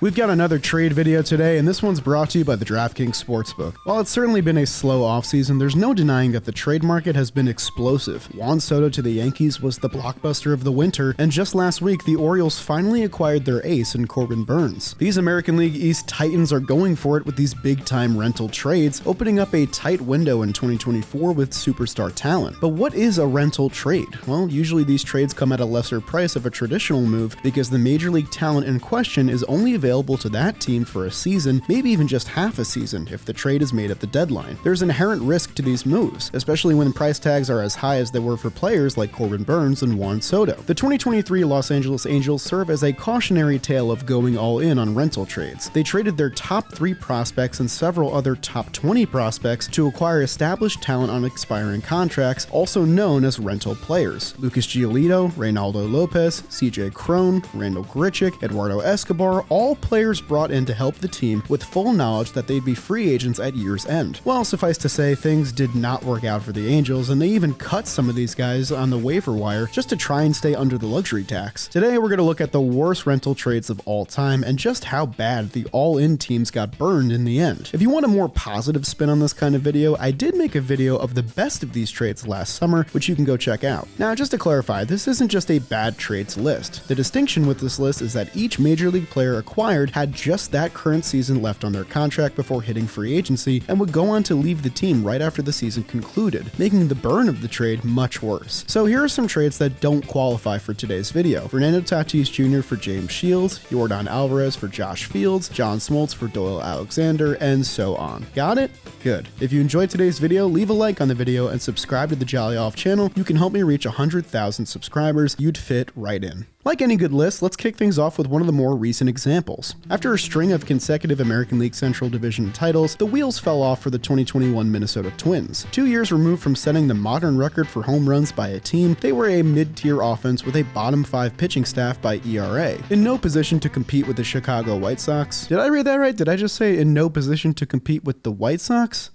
We've got another trade video today, and this one's brought to you by the DraftKings Sportsbook. While it's certainly been a slow offseason, there's no denying that the trade market has been explosive. Juan Soto to the Yankees was the blockbuster of the winter, and just last week, the Orioles finally acquired their ace in Corbin Burnes. These American League East Titans are going for it with these big-time rental trades, opening up a tight window in 2024 with superstar talent. But what is a rental trade? Well, usually these trades come at a lesser price of a traditional move because the major league talent in question is only available to that team for a season, maybe even just half a season if the trade is made at the deadline. There's inherent risk to these moves, especially when price tags are as high as they were for players like Corbin Burnes and Juan Soto. The 2023 Los Angeles Angels serve as a cautionary tale of going all in on rental trades. They traded their top 3 prospects and several other top 20 prospects to acquire established talent on expiring contracts, also known as rental players. Lucas Giolito, Reynaldo Lopez, CJ Cron, Randall Grichuk, Eduardo Escobar, all players brought in to help the team with full knowledge that they'd be free agents at year's end. Well, suffice to say, things did not work out for the Angels, and they even cut some of these guys on the waiver wire just to try and stay under the luxury tax. Today, we're going to look at the worst rental trades of all time and just how bad the all-in teams got burned in the end. If you want a more positive spin on this kind of video, I did make a video of the best of these trades last summer, which you can go check out. Now, just to clarify, this isn't just a bad trades list. The distinction with this list is that each major league player acquired had just that current season left on their contract before hitting free agency and would go on to leave the team right after the season concluded, making the burn of the trade much worse. So here are some trades that don't qualify for today's video. Fernando Tatis Jr. for James Shields, Yordan Alvarez for Josh Fields, John Smoltz for Doyle Alexander, and so on. Got it? Good. If you enjoyed today's video, leave a like on the video and subscribe to the Jolly Off channel. You can help me reach 100,000 subscribers. You'd fit right in. Like any good list, let's kick things off with one of the more recent examples. After a string of consecutive American League Central Division titles, the wheels fell off for the 2021 Minnesota Twins. 2 years removed from setting the modern record for home runs by a team, they were a mid-tier offense with a bottom 5 pitching staff by ERA, in no position to compete with the Chicago White Sox. Did I read that right? Did I just say in no position to compete with the White Sox?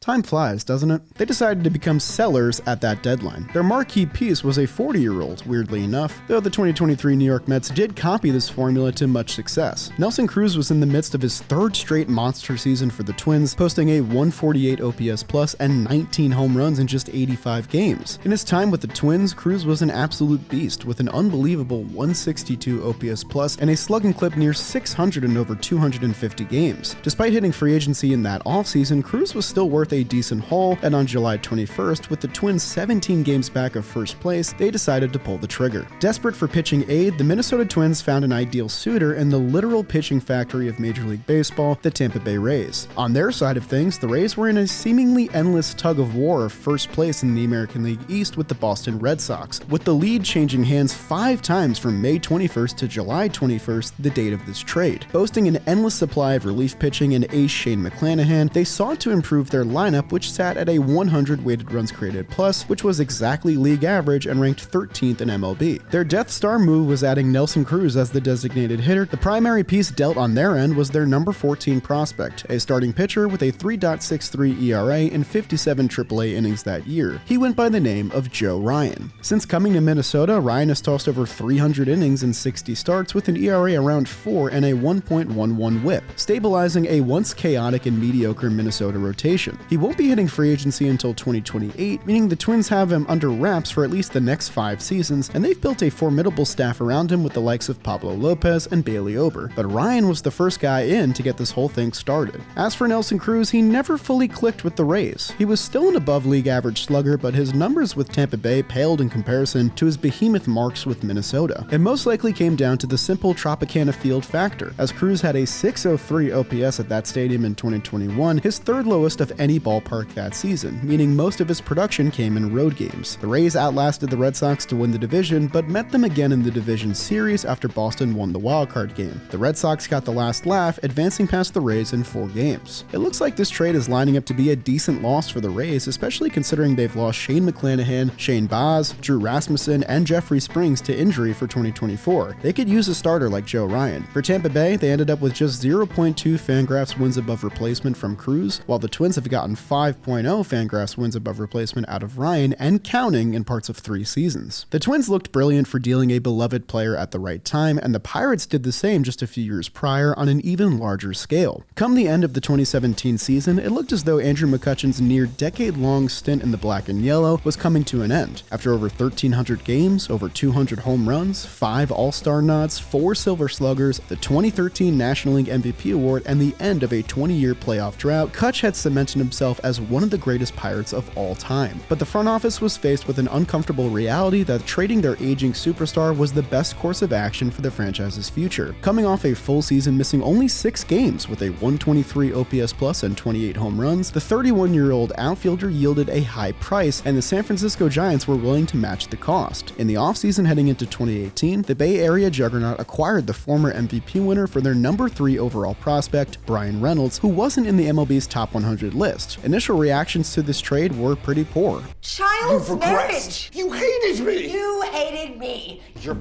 Time flies, doesn't it? They decided to become sellers at that deadline. Their marquee piece was a 40-year-old, weirdly enough, though the 2023 New York Mets did copy this formula to much success. Nelson Cruz was in the midst of his 3rd straight monster season for the Twins, posting a 148 OPS plus and 19 home runs in just 85 games. In his time with the Twins, Cruz was an absolute beast with an unbelievable 162 OPS plus and a slugging clip near 600 in over 250 games. Despite hitting free agency in that offseason, Cruz was still worth a decent haul, and on July 21st, with the Twins 17 games back of first place, they decided to pull the trigger. Desperate for pitching aid, the Minnesota Twins found an ideal suitor in the literal pitching factory of Major League Baseball, the Tampa Bay Rays. On their side of things, the Rays were in a seemingly endless tug of war of first place in the American League East with the Boston Red Sox, with the lead changing hands 5 times from May 21st to July 21st, the date of this trade. Boasting an endless supply of relief pitching and ace Shane McClanahan, they sought to improve their lineup, which sat at a 100 weighted runs created plus, which was exactly league average and ranked 13th in MLB. Their Death Star move was adding Nelson Cruz as the designated hitter. The primary piece dealt on their end was their number 14 prospect, a starting pitcher with a 3.63 ERA in 57 AAA innings that year. He went by the name of Joe Ryan. Since coming to Minnesota, Ryan has tossed over 300 innings in 60 starts with an ERA around 4 and a 1.11 whip, stabilizing a once chaotic and mediocre Minnesota rotation. He won't be hitting free agency until 2028, meaning the Twins have him under wraps for at least the next 5 seasons, and they've built a formidable staff around him with the likes of Pablo Lopez and Bailey Ober. But Ryan was the first guy in to get this whole thing started. As for Nelson Cruz, he never fully clicked with the Rays. He was still an above league average slugger, but his numbers with Tampa Bay paled in comparison to his behemoth marks with Minnesota. It most likely came down to the simple Tropicana Field factor, as Cruz had a 603 OPS at that stadium in 2021, his 3rd lowest of any ballpark that season, meaning most of his production came in road games. The Rays outlasted the Red Sox to win the division, but met them again in the division series after Boston won the wildcard game. The Red Sox got the last laugh, advancing past the Rays in 4 games. It looks like this trade is lining up to be a decent loss for the Rays, especially considering they've lost Shane McClanahan, Shane Baz, Drew Rasmussen, and Jeffrey Springs to injury for 2024. They could use a starter like Joe Ryan. For Tampa Bay, they ended up with just 0.2 Fangraphs wins above replacement from Cruz, while the Twins have gotten gotten 5.0 Fangraphs wins above replacement out of Ryan and counting in parts of 3 seasons. The Twins looked brilliant for dealing a beloved player at the right time, and the Pirates did the same just a few years prior on an even larger scale. Come the end of the 2017 season, it looked as though Andrew McCutchen's near decade-long stint in the black and yellow was coming to an end. After over 1,300 games, over 200 home runs, 5 All-Star nods, 4 Silver Sluggers, the 2013 National League MVP award, and the end of a 20-year playoff drought, Kutch had cemented himself as one of the greatest Pirates of all time. But the front office was faced with an uncomfortable reality that trading their aging superstar was the best course of action for the franchise's future. Coming off a full season missing only 6 games with a 123 OPS plus and 28 home runs, the 31-year-old outfielder yielded a high price, and the San Francisco Giants were willing to match the cost. In the offseason heading into 2018, the Bay Area juggernaut acquired the former MVP winner for their number 3 overall prospect, Brian Reynolds, who wasn't in the MLB's top 100 list. Initial reactions to this trade were pretty poor. Child's marriage! You hated me! You hated me! You're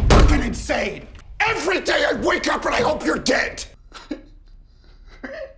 fucking insane! Every day I wake up and I hope you're dead!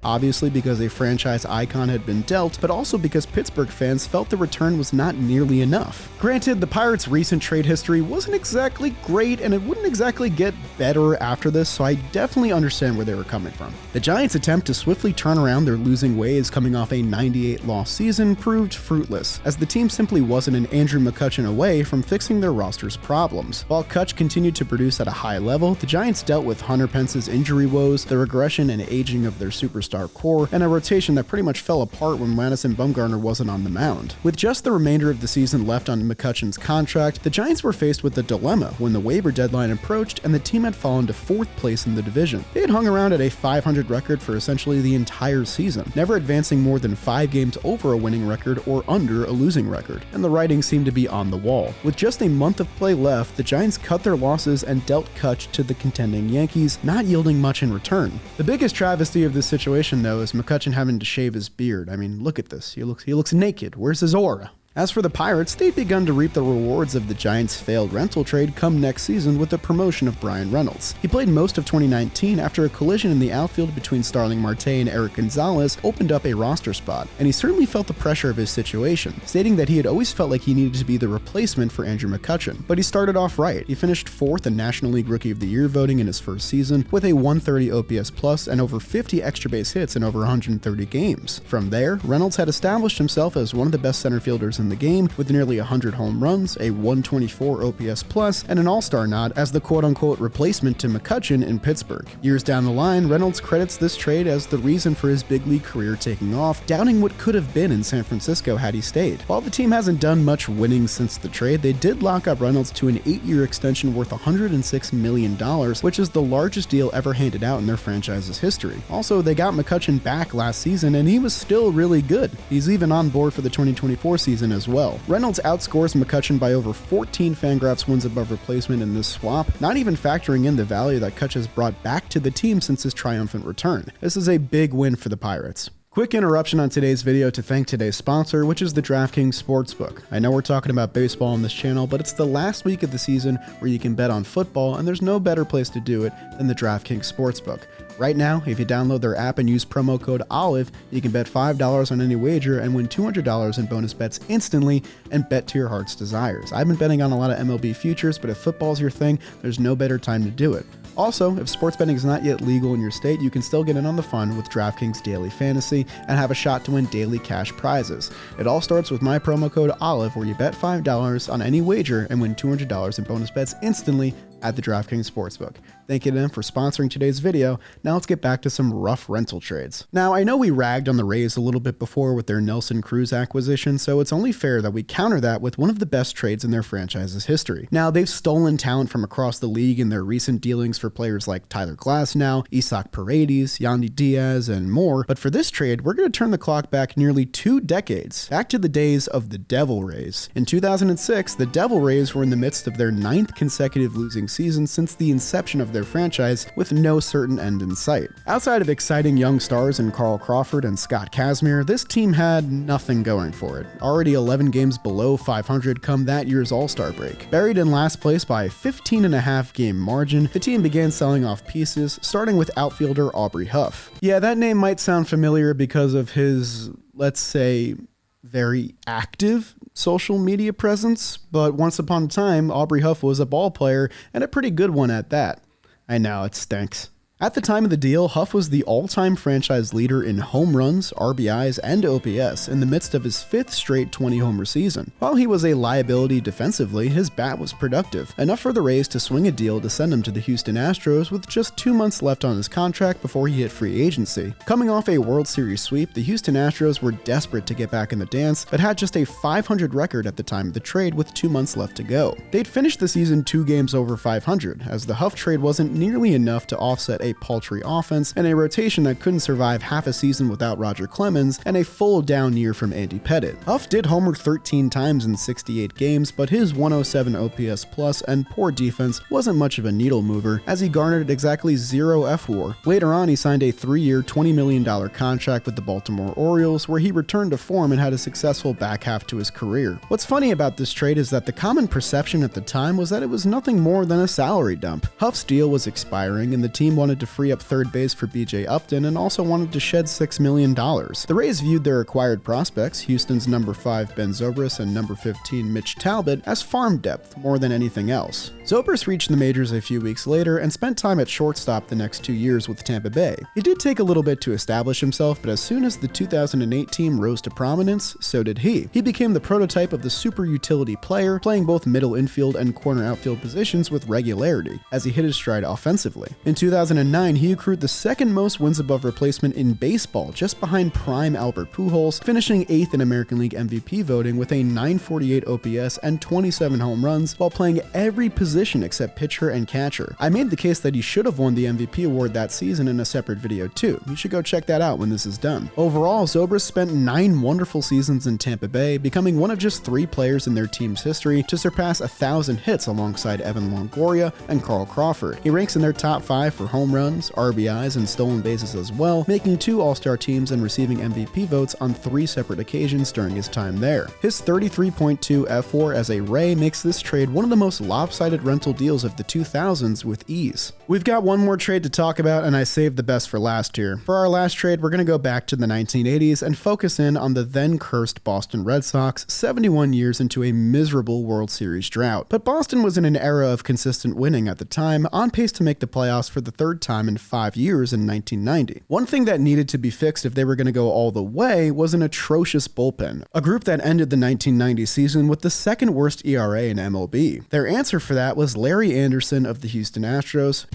Obviously because a franchise icon had been dealt, but also because Pittsburgh fans felt the return was not nearly enough. Granted, the Pirates' recent trade history wasn't exactly great, and it wouldn't exactly get better after this, so I definitely understand where they were coming from. The Giants' attempt to swiftly turn around their losing ways coming off a 98-loss season proved fruitless, as the team simply wasn't an Andrew McCutchen away from fixing their roster's problems. While Kutch continued to produce at a high level, the Giants dealt with Hunter Pence's injury woes, the regression and aging of their superstar core, and a rotation that pretty much fell apart when Madison Bumgarner wasn't on the mound. With just the remainder of the season left on McCutchen's contract, the Giants were faced with a dilemma when the waiver deadline approached and the team had fallen to 4th place in the division. They had hung around at a 500 record for essentially the entire season, never advancing more than 5 games over a winning record or under a losing record, and the writing seemed to be on the wall. With just a month of play left, the Giants cut their losses and dealt Kutch to the contending Yankees, not yielding much in return. The biggest travesty of this situation, though, is McCutchen having to shave his beard. I mean, look at this. He looks naked. Where's his aura? As for the Pirates, they'd begun to reap the rewards of the Giants' failed rental trade come next season with the promotion of Brian Reynolds. He played most of 2019 after a collision in the outfield between Starling Marte and Eric Gonzalez opened up a roster spot, and he certainly felt the pressure of his situation, stating that he had always felt like he needed to be the replacement for Andrew McCutchen. But he started off right. He finished 4th in National League Rookie of the Year voting in his first season with a 130 OPS plus and over 50 extra base hits in over 130 games. From there, Reynolds had established himself as one of the best center fielders in the game with nearly 100 home runs, a 124 OPS plus, and an all-star nod as the quote-unquote replacement to McCutchen in Pittsburgh. Years down the line, Reynolds credits this trade as the reason for his big league career taking off, doubting what could have been in San Francisco had he stayed. While the team hasn't done much winning since the trade, they did lock up Reynolds to an 8-year extension worth $106 million, which is the largest deal ever handed out in their franchise's history. Also, they got McCutchen back last season, and he was still really good. He's even on board for the 2024 season as well. Reynolds outscores McCutchen by over 14 Fangraphs wins above replacement in this swap, not even factoring in the value that Kutch has brought back to the team since his triumphant return. This is a big win for the Pirates. Quick interruption on today's video to thank today's sponsor, which is the DraftKings Sportsbook. I know we're talking about baseball on this channel, but it's the last week of the season where you can bet on football, and there's no better place to do it than the DraftKings Sportsbook. Right now, if you download their app and use promo code OLIVE, you can bet $5 on any wager and win $200 in bonus bets instantly and bet to your heart's desires. I've been betting on a lot of MLB futures, but if football's your thing, there's no better time to do it. Also, if sports betting is not yet legal in your state, you can still get in on the fun with DraftKings Daily Fantasy and have a shot to win daily cash prizes. It all starts with my promo code OLIVE, where you bet $5 on any wager and win $200 in bonus bets instantly at the DraftKings Sportsbook. Thank you to them for sponsoring today's video. Now let's get back to some rough rental trades. Now, I know we ragged on the Rays a little bit before with their Nelson Cruz acquisition, so it's only fair that we counter that with one of the best trades in their franchise's history. Now, they've stolen talent from across the league in their recent dealings for players like Tyler Glasnow, Isaac Paredes, Yandy Diaz, and more, but for this trade, we're going to turn the clock back nearly 2 decades, back to the days of the Devil Rays. In 2006, the Devil Rays were in the midst of their 9th consecutive losing season since the inception of their franchise, with no certain end in sight. Outside of exciting young stars in Carl Crawford and Scott Kazmir, this team had nothing going for it. Already 11 games below 500 come that year's All-Star break. Buried in last place by a 15.5 game margin, the team began selling off pieces, starting with outfielder Aubrey Huff. Yeah, that name might sound familiar because of his let's say, very active social media presence, but once upon a time, Aubrey Huff was a ball player, and a pretty good one at that. I know, it stinks. At the time of the deal, Huff was the all-time franchise leader in home runs, RBIs, and OPS in the midst of his 5th straight 20-homer season. While he was a liability defensively, his bat was productive, enough for the Rays to swing a deal to send him to the Houston Astros with just 2 months left on his contract before he hit free agency. Coming off a World Series sweep, the Houston Astros were desperate to get back in the dance, but had just a .500 record at the time of the trade with 2 months left to go. They'd finished the season 2 games over .500, as the Huff trade wasn't nearly enough to offset a paltry offense and a rotation that couldn't survive half a season without Roger Clemens and a full down year from Andy Pettitte. Huff did homer 13 times in 68 games, but his 107 OPS plus and poor defense wasn't much of a needle mover, as he garnered exactly 0 F-WAR. Later on, he signed a 3-year, $20 million contract with the Baltimore Orioles, where he returned to form and had a successful back half to his career. What's funny about this trade is that the common perception at the time was that it was nothing more than a salary dump. Huff's deal was expiring, and the team wanted to free up third base for BJ Upton and also wanted to shed $6 million. The Rays viewed their acquired prospects, Houston's number 5 Ben Zobrist and number 15 Mitch Talbot, as farm depth more than anything else. Zobrist reached the majors a few weeks later and spent time at shortstop the next 2 years with Tampa Bay. It did take a little bit to establish himself, but as soon as the 2008 team rose to prominence, so did he. He became the prototype of the super utility player, playing both middle infield and corner outfield positions with regularity, as he hit his stride offensively. In 2009, he accrued the second most wins above replacement in baseball, just behind prime Albert Pujols, finishing 8th in American League MVP voting with a .948 OPS and 27 home runs, while playing every position except pitcher and catcher. I made the case that he should have won the MVP award that season in a separate video too. You should go check that out when this is done. Overall, Zobrist spent 9 wonderful seasons in Tampa Bay, becoming one of just 3 players in their team's history to surpass 1,000 hits alongside Evan Longoria and Carl Crawford. He ranks in their top 5 for home runs, RBIs, and stolen bases as well, making 2 All-Star teams and receiving MVP votes on 3 separate occasions during his time there. His 33.2 F-WAR as a Ray makes this trade one of the most lopsided rental deals of the 2000s with ease. We've got one more trade to talk about, and I saved the best for last here. For our last trade, we're going to go back to the 1980s and focus in on the then cursed Boston Red Sox 71 years into a miserable World Series drought. But Boston was in an era of consistent winning at the time, on pace to make the playoffs for the 3rd time in 5 years in 1990. One thing that needed to be fixed if they were going to go all the way was an atrocious bullpen, a group that ended the 1990 season with the 2nd worst ERA in MLB. Their answer for that was Larry Anderson of the Houston Astros.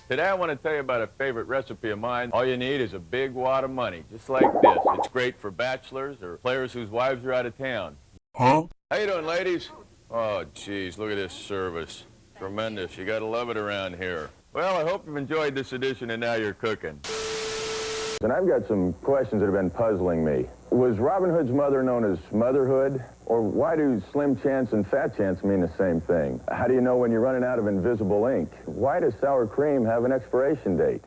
Today I want to tell you about a favorite recipe of mine. All you need is a big wad of money, just like this. It's great for bachelors or players whose wives are out of town. Huh? How you doing, ladies? Oh, geez, look at this service. Tremendous. You gotta love it around here. Well, I hope you've enjoyed this edition of Now You're Cooking. And I've got some questions that have been puzzling me. Was Robin Hood's mother known as Motherhood? Or why do Slim Chance and Fat Chance mean the same thing? How do you know when you're running out of invisible ink? Why does sour cream have an expiration date?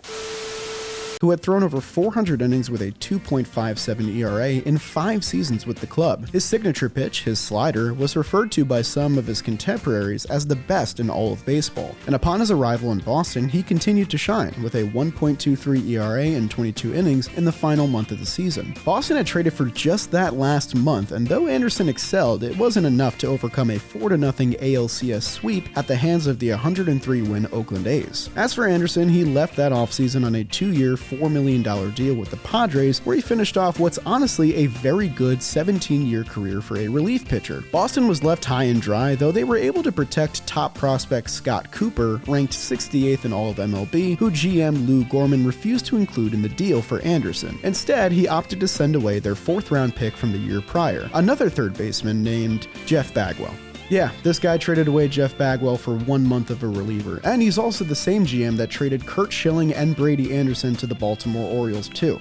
Who had thrown over 400 innings with a 2.57 ERA in 5 seasons with the club. His signature pitch, his slider, was referred to by some of his contemporaries as the best in all of baseball. And upon his arrival in Boston, he continued to shine with a 1.23 ERA in 22 innings in the final month of the season. Boston had traded for just that last month, and though Anderson excelled, it wasn't enough to overcome a 4-0 ALCS sweep at the hands of the 103-win Oakland A's. As for Anderson, he left that offseason on a 2-year, $4 million deal with the Padres, where he finished off what's honestly a very good 17-year career for a relief pitcher. Boston was left high and dry, though they were able to protect top prospect Scott Cooper, ranked 68th in all of MLB, who GM Lou Gorman refused to include in the deal for Anderson. Instead, he opted to send away their 4th-round pick from the year prior, another third baseman named Jeff Bagwell. Yeah, this guy traded away Jeff Bagwell for 1 month of a reliever, and he's also the same GM that traded Curt Schilling and Brady Anderson to the Baltimore Orioles too.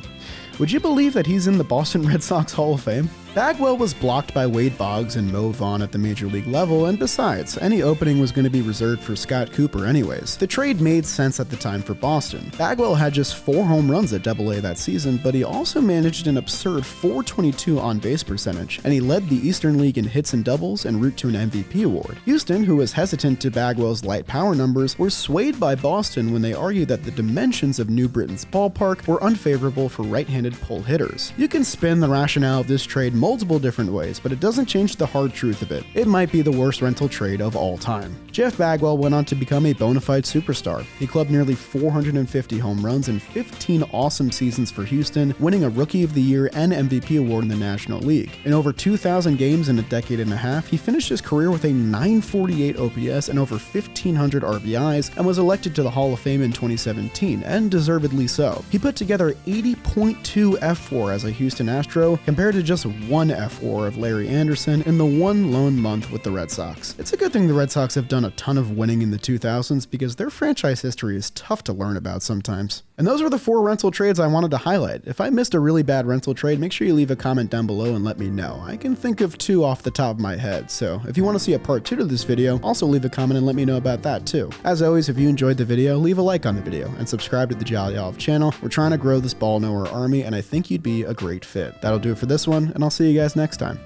Would you believe that he's in the Boston Red Sox Hall of Fame? Bagwell was blocked by Wade Boggs and Mo Vaughn at the major league level, and besides, any opening was going to be reserved for Scott Cooper anyways. The trade made sense at the time for Boston. Bagwell had just 4 home runs at AA that season, but he also managed an absurd .422 on-base percentage, and he led the Eastern League in hits and doubles en route to an MVP award. Houston, who was hesitant to Bagwell's light power numbers, were swayed by Boston when they argued that the dimensions of New Britain's ballpark were unfavorable for right-handed pull hitters. You can spin the rationale of this trade multiple different ways, but it doesn't change the hard truth of it. It might be the worst rental trade of all time. Jeff Bagwell went on to become a bona fide superstar. He clubbed nearly 450 home runs in 15 awesome seasons for Houston, winning a Rookie of the Year and MVP award in the National League. In over 2,000 games in a decade and a half, he finished his career with a .948 OPS and over 1,500 RBIs, and was elected to the Hall of Fame in 2017, and deservedly so. He put together 80.2 F4 as a Houston Astro, compared to just 1 F4 of Larry Anderson in the one lone month with the Red Sox. It's a good thing the Red Sox have done a ton of winning in the 2000s, because their franchise history is tough to learn about sometimes. And those were the 4 rental trades I wanted to highlight. If I missed a really bad rental trade, make sure you leave a comment down below and let me know. I can think of 2 off the top of my head, so if you want to see a part 2 to this video, also leave a comment and let me know about that too. As always, if you enjoyed the video, leave a like on the video and subscribe to the Jolly Olive channel. We're trying to grow this ball knower army, and I think you'd be a great fit. That'll do it for this one, and I'll see you guys next time.